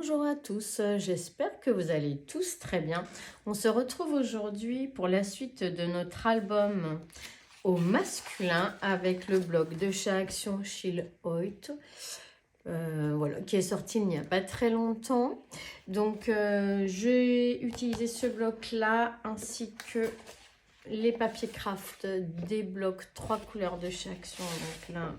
Bonjour à tous, j'espère que vous allez tous très bien. On se retrouve aujourd'hui pour la suite de notre album au masculin avec le bloc de chez Action Chill Hoyt, voilà, qui est sorti il n'y a pas très longtemps. Donc j'ai utilisé ce bloc-là ainsi que les papiers craft des blocs 3 couleurs de chez Action. Donc là,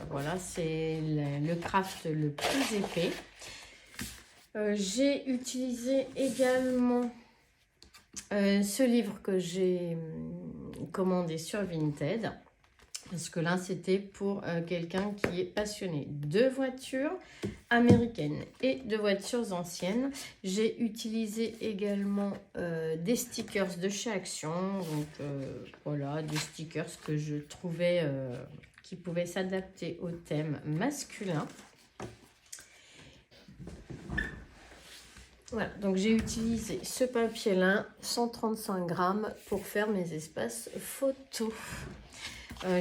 voilà, c'est le craft le plus épais. J'ai utilisé également ce livre que j'ai commandé sur Vinted. Parce que là, c'était pour quelqu'un qui est passionné de voitures américaines et de voitures anciennes. J'ai utilisé également des stickers de chez Action. Donc voilà, des stickers que je trouvais qui pouvaient s'adapter au thème masculin. Voilà, donc j'ai utilisé ce papier-là, 135 grammes, pour faire mes espaces photos.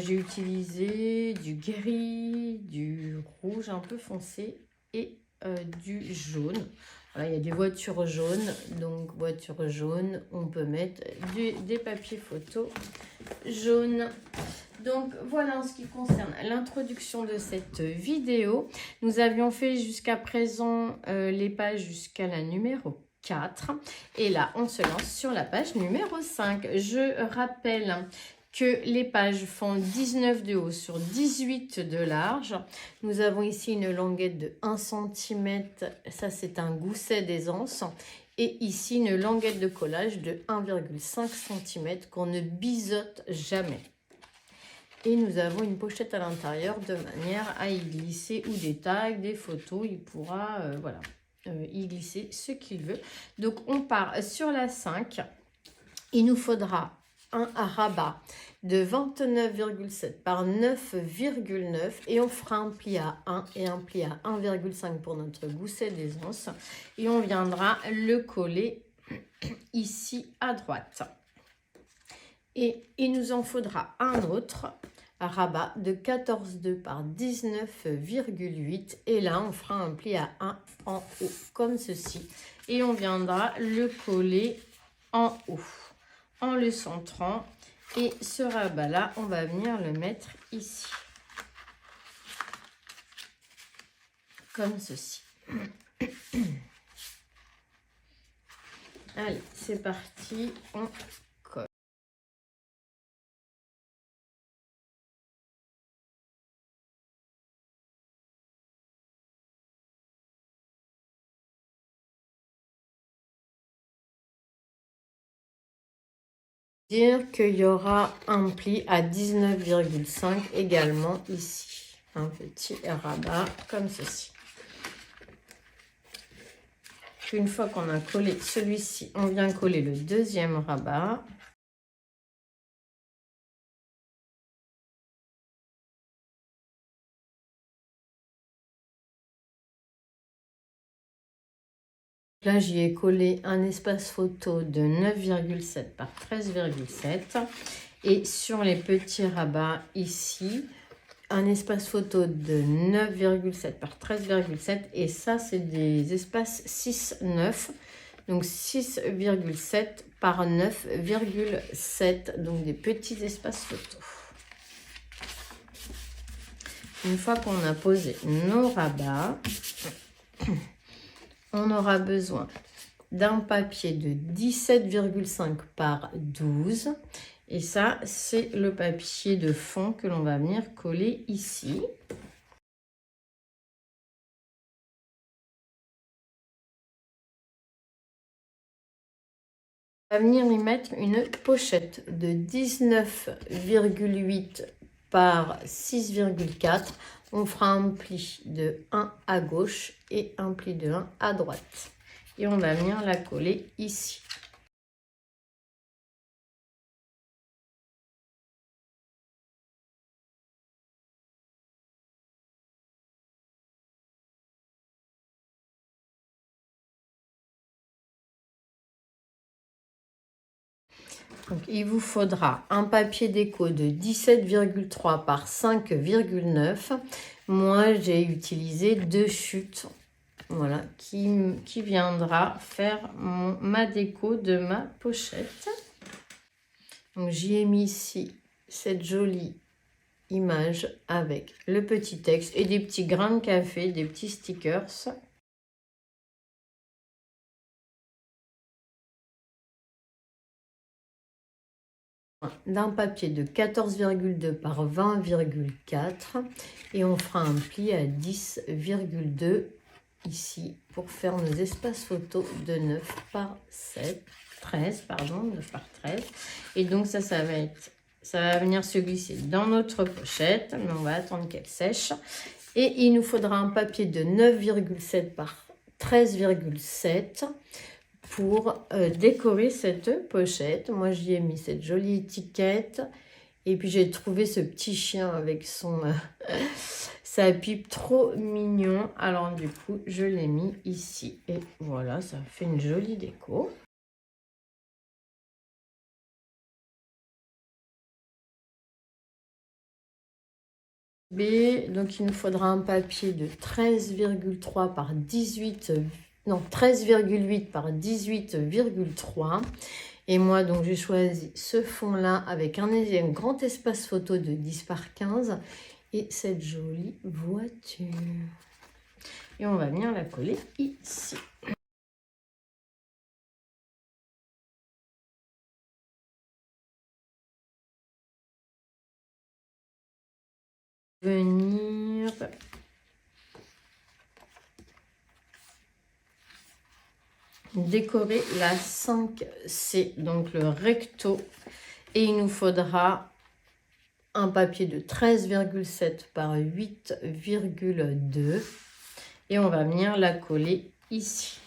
J'ai utilisé du gris, du rouge un peu foncé et du jaune. Voilà, il y a des voitures jaunes, donc voiture jaune, on peut mettre des papiers photos jaunes. Donc voilà en ce qui concerne l'introduction de cette vidéo. Nous avions fait jusqu'à présent les pages jusqu'à la numéro 4. Et là, on se lance sur la page numéro 5. Je rappelle que les pages font 19 de haut sur 18 de large. Nous avons ici une longuette de 1 cm. Ça, c'est un gousset d'aisance. Et ici, une languette de collage de 1,5 cm qu'on ne biseaute jamais. Et nous avons une pochette à l'intérieur de manière à y glisser ou des tags, des photos. Il pourra voilà, y glisser ce qu'il veut. Donc, on part sur la 5. Il nous faudra un rabat de 29,7 par 9,9 et on fera un pli à 1 et un pli à 1,5 pour notre gousset d'aisance. Et on viendra le coller ici à droite. Et il nous en faudra un autre rabat de 14,2 par 19,8 et là on fera un pli à 1 en haut comme ceci et on viendra le coller en haut en le centrant et ce rabat là on va venir le mettre ici comme ceci. Allez, c'est parti, on colle. Dire qu'il y aura un pli à 19,5 également ici, un petit rabat comme ceci. Une fois qu'on a collé celui-ci, on vient coller le deuxième rabat. Là, j'y ai collé un espace photo de 9,7 par 13,7. Et sur les petits rabats ici, un espace photo de 9,7 par 13,7. Et ça, c'est des espaces 6,9. Donc 6,7 par 9,7. Donc des petits espaces photo. Une fois qu'on a posé nos rabats, on aura besoin d'un papier de 17,5 par 12. Et ça, c'est le papier de fond que l'on va venir coller ici. On va venir y mettre une pochette de 19,8 par 6,4. On fera un pli de 1 à gauche et un pli de 1 à droite. Et on va venir la coller ici. Donc, il vous faudra un papier déco de 17,3 par 5,9. Moi, j'ai utilisé 2 chutes voilà, qui viendra faire ma déco de ma pochette. Donc j'y ai mis ici cette jolie image avec le petit texte et des petits grains de café, des petits stickers. D'un papier de 14,2 par 20,4 et on fera un pli à 10,2 ici pour faire nos espaces photos de 9 par 13 pardon, 9 par 13. Et donc ça va venir se glisser dans notre pochette, mais on va attendre qu'elle sèche. Et il nous faudra un papier de 9,7 par 13,7 pour décorer cette pochette. Moi, j'y ai mis cette jolie étiquette. Et puis, j'ai trouvé ce petit chien avec sa pipe trop mignon. Alors, du coup, je l'ai mis ici. Et voilà, ça fait une jolie déco. Donc, il nous faudra un papier de 13,3 par 18, non, 13,8 par 18,3. Et moi, donc, j'ai choisi ce fond-là avec un grand espace photo de 10 par 15 et cette jolie voiture. Et on va venir la coller ici. Venir décorer la 5C, donc le recto. Et il nous faudra un papier de 13,7 par 8,2 et on va venir la coller ici.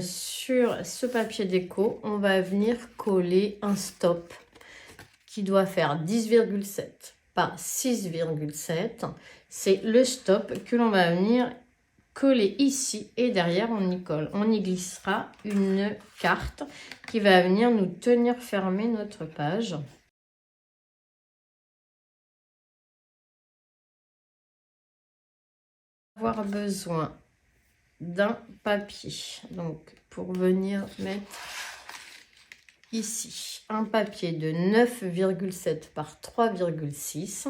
Sur ce papier déco, on va venir coller un stop qui doit faire 10,7 par 6,7. C'est le stop que l'on va venir coller ici et derrière on y colle. On y glissera une carte qui va venir nous tenir fermé notre page. Avoir besoin d'un papier, donc pour venir mettre ici un papier de 9,7 par 3,6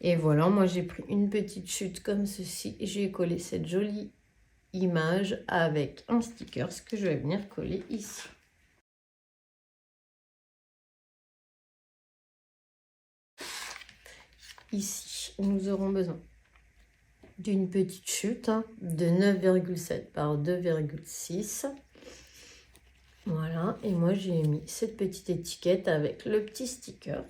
et voilà, moi j'ai pris une petite chute comme ceci et j'ai collé cette jolie image avec un sticker que je vais venir coller ici. Ici nous aurons besoin d'une petite chute de 9,7 par 2,6. Voilà, et moi j'ai mis cette petite étiquette avec le petit sticker.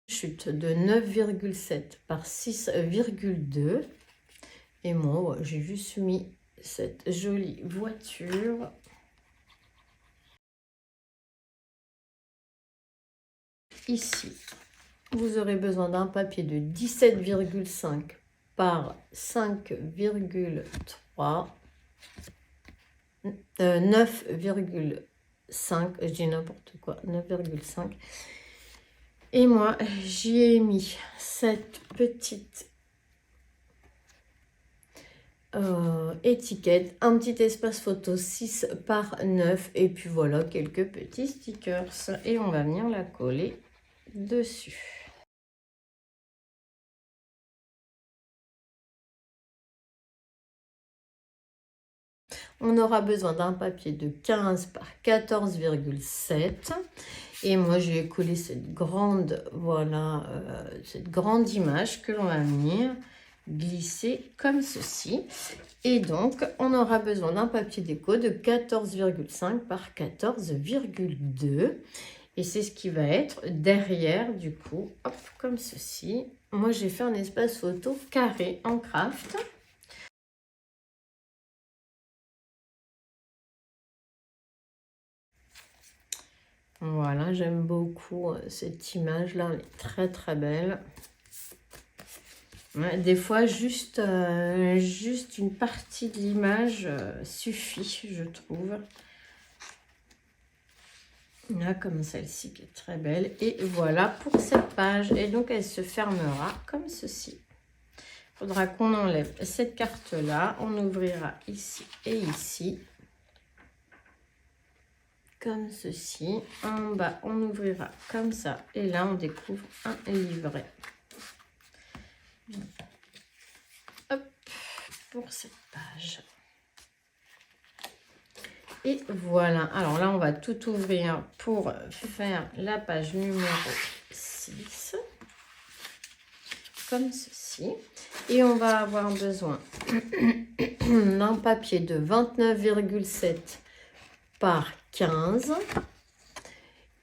Chute de 9,7 par 6,2. Et moi, j'ai juste mis cette jolie voiture. Ici, vous aurez besoin d'un papier de 17,5 par 5,3. 9,5, je dis n'importe quoi, 9,5. Et moi, j'y ai mis cette petite étiquette, un petit espace photo 6 par 9 et puis voilà quelques petits stickers et on va venir la coller dessus. On aura besoin d'un papier de 15 par 14,7 et moi j'ai collé cette grande, voilà, cette grande image que l'on va venir glisser comme ceci. Et donc, on aura besoin d'un papier déco de 14,5 par 14,2. Et c'est ce qui va être derrière, du coup, hop, comme ceci. Moi, j'ai fait un espace photo carré en craft. Voilà, j'aime beaucoup cette image-là. Elle est très, très belle. Ouais, des fois, juste une partie de l'image suffit, je trouve. Là, comme celle-ci qui est très belle. Et voilà pour cette page. Et donc, elle se fermera comme ceci. Il faudra qu'on enlève cette carte-là. On ouvrira ici et ici. Comme ceci. En bas, on ouvrira comme ça. Et là, on découvre un livret. Hop, pour cette page. Et voilà. Alors là, on va tout ouvrir pour faire la page numéro 6. Comme ceci. Et on va avoir besoin d'un papier de 29,7 par 15.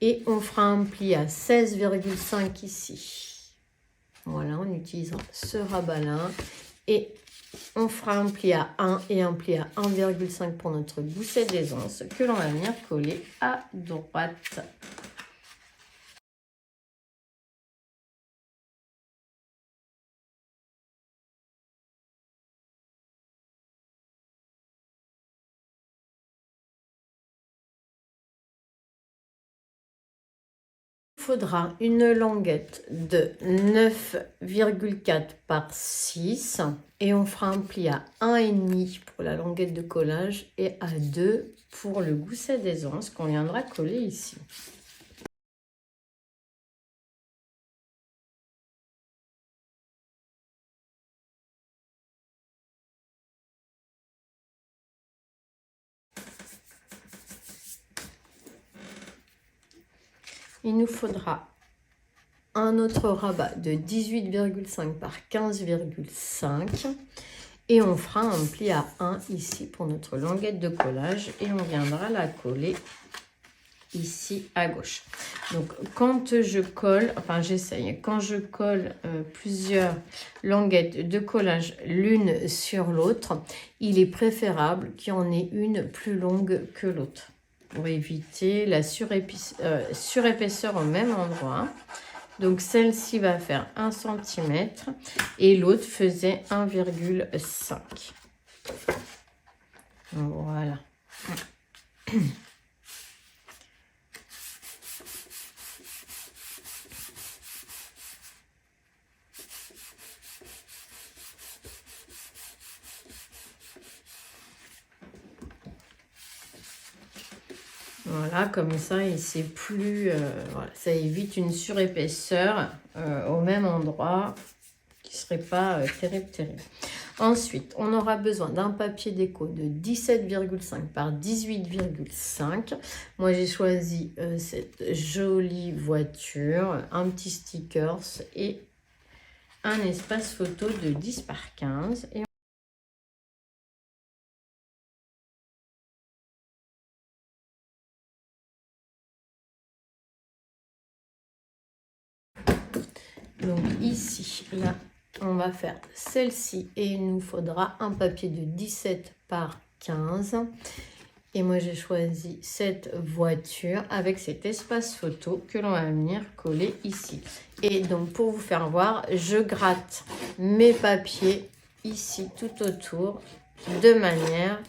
Et on fera un pli à 16,5 ici. Voilà, en utilisant ce rabat-là. Et on fera un pli à 1 et un pli à 1,5 pour notre gousset d'aisance que l'on va venir coller à droite. Il faudra une languette de 9,4 par 6 et on fera un pli à 1,5 pour la languette de collage et à 2 pour le gousset d'aisance qu'on viendra coller ici. Il nous faudra un autre rabat de 18,5 par 15,5 et on fera un pli à 1 ici pour notre languette de collage et on viendra la coller ici à gauche. Donc quand je colle, enfin j'essaye, quand je colle plusieurs languettes de collage l'une sur l'autre, il est préférable qu'il y en ait une plus longue que l'autre pour éviter la surépaisseur au même endroit. Donc celle-ci va faire 1 cm et l'autre faisait 1,5. Voilà. Voilà, comme ça, et c'est plus... voilà, ça évite une surépaisseur au même endroit qui ne serait pas terrible. Ensuite, on aura besoin d'un papier déco de 17,5 par 18,5. Moi, j'ai choisi cette jolie voiture, un petit stickers et un espace photo de 10 par 15. Et donc ici, là, on va faire celle-ci et il nous faudra un papier de 17 par 15. Et moi, j'ai choisi cette voiture avec cet espace photo que l'on va venir coller ici. Et donc, pour vous faire voir, je gratte mes papiers ici tout autour de manière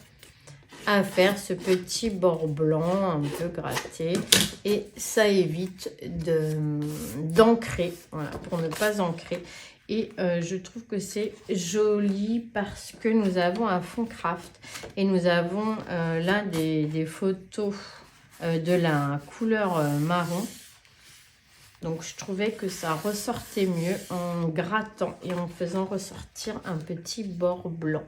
à faire ce petit bord blanc un peu gratté. Et ça évite d'ancrer, voilà, pour ne pas ancrer. Et je trouve que c'est joli parce que nous avons un fond craft. Et nous avons là des photos de la couleur marron. Donc je trouvais que ça ressortait mieux en grattant et en faisant ressortir un petit bord blanc.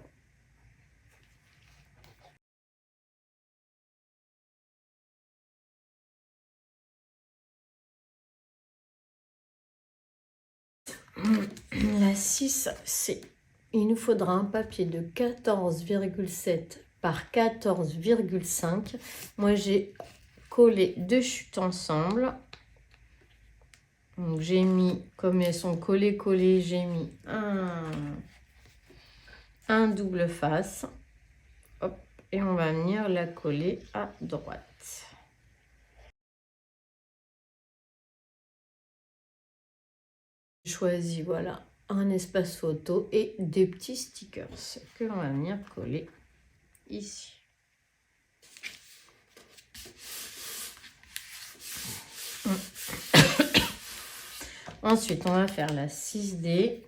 La 6C. Il nous faudra un papier de 14,7 par 14,5. Moi, j'ai collé deux chutes ensemble. Donc, j'ai mis, comme elles sont collées, j'ai mis un double face. Hop, et on va venir la coller à droite. J'ai choisi, voilà, un espace photo et des petits stickers que l'on va venir coller ici. Ensuite, on va faire la 6D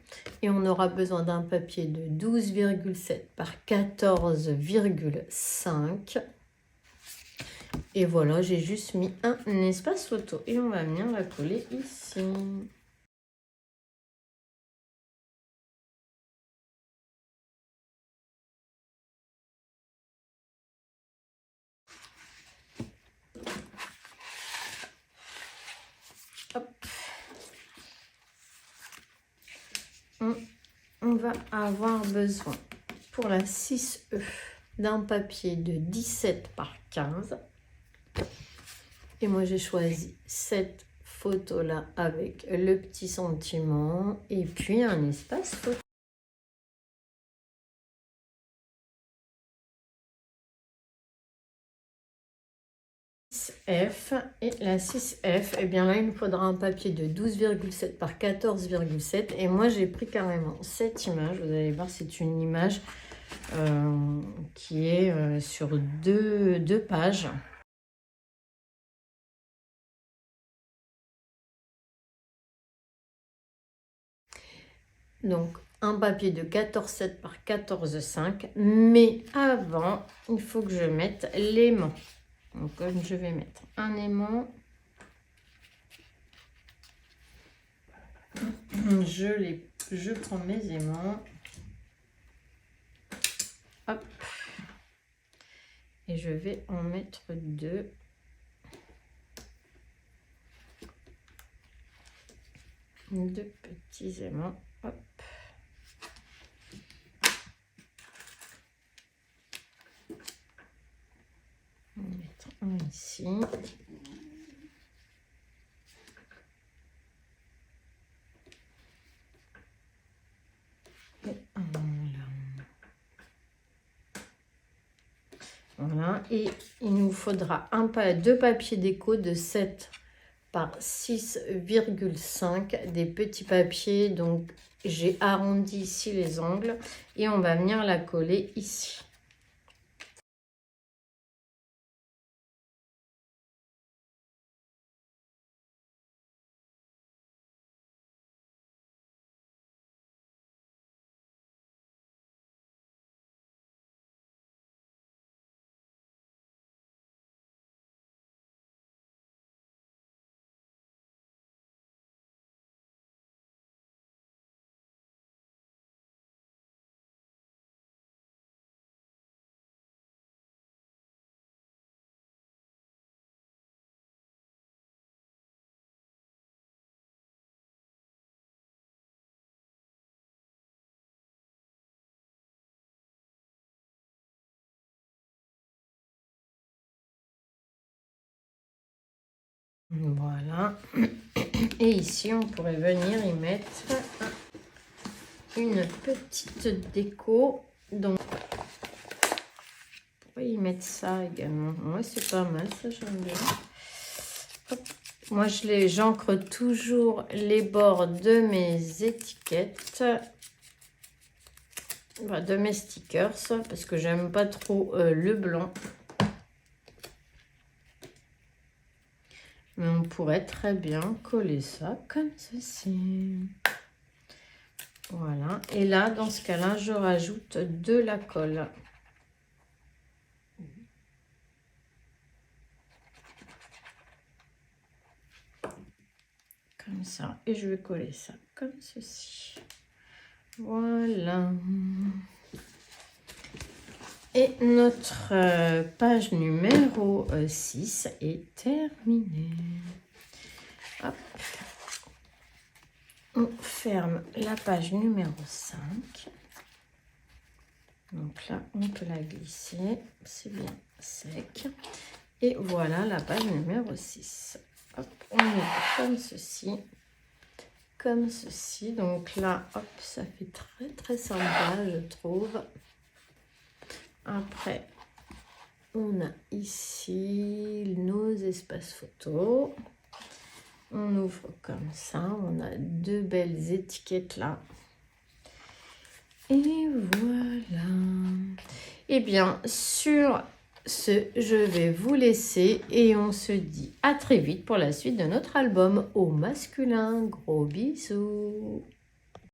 et on aura besoin d'un papier de 12,7 par 14,5. Et voilà, j'ai juste mis un espace photo et on va venir la coller ici. Hop. On va avoir besoin pour la 6E d'un papier de 17 par 15. Et moi, j'ai choisi cette photo-là avec le petit sentiment et puis un espace photo. F et la 6F, et bien là il nous faudra un papier de 12,7 par 14,7 et moi j'ai pris carrément cette image. Vous allez voir, c'est une image qui est sur deux pages. Donc un papier de 14,7 par 14,5, mais avant il faut que je mette l'aimant. Donc je vais mettre un aimant. Je prends mes aimants. Hop. Et je vais en mettre deux. Deux petits aimants. Hop. On va mettre un ici. Et un là. Voilà. Et il nous faudra deux papiers déco de 7 par 6,5, des petits papiers. Donc j'ai arrondi ici les angles et on va venir la coller ici. Voilà. Et ici, on pourrait venir y mettre une petite déco. Donc, on pourrait y mettre ça également. Ouais, c'est pas mal, ça, j'aime bien. Hop. Moi, j'encre toujours les bords de mes étiquettes, de mes stickers, parce que j'aime pas trop le blanc. Mais on pourrait très bien coller ça comme ceci. Voilà. Et là, dans ce cas-là, je rajoute de la colle. Comme ça. Et je vais coller ça comme ceci. Voilà. Et notre page numéro 6 est terminée. Hop. On ferme la page numéro 5. Donc là, on peut la glisser. C'est bien sec. Et voilà la page numéro 6. Hop, on met comme ceci. Comme ceci. Donc là, hop, ça fait très très sympa, je trouve. Après, on a ici nos espaces photos. On ouvre comme ça. On a deux belles étiquettes là. Et voilà. Eh bien, sur ce, je vais vous laisser et on se dit à très vite pour la suite de notre album au masculin. Gros bisous.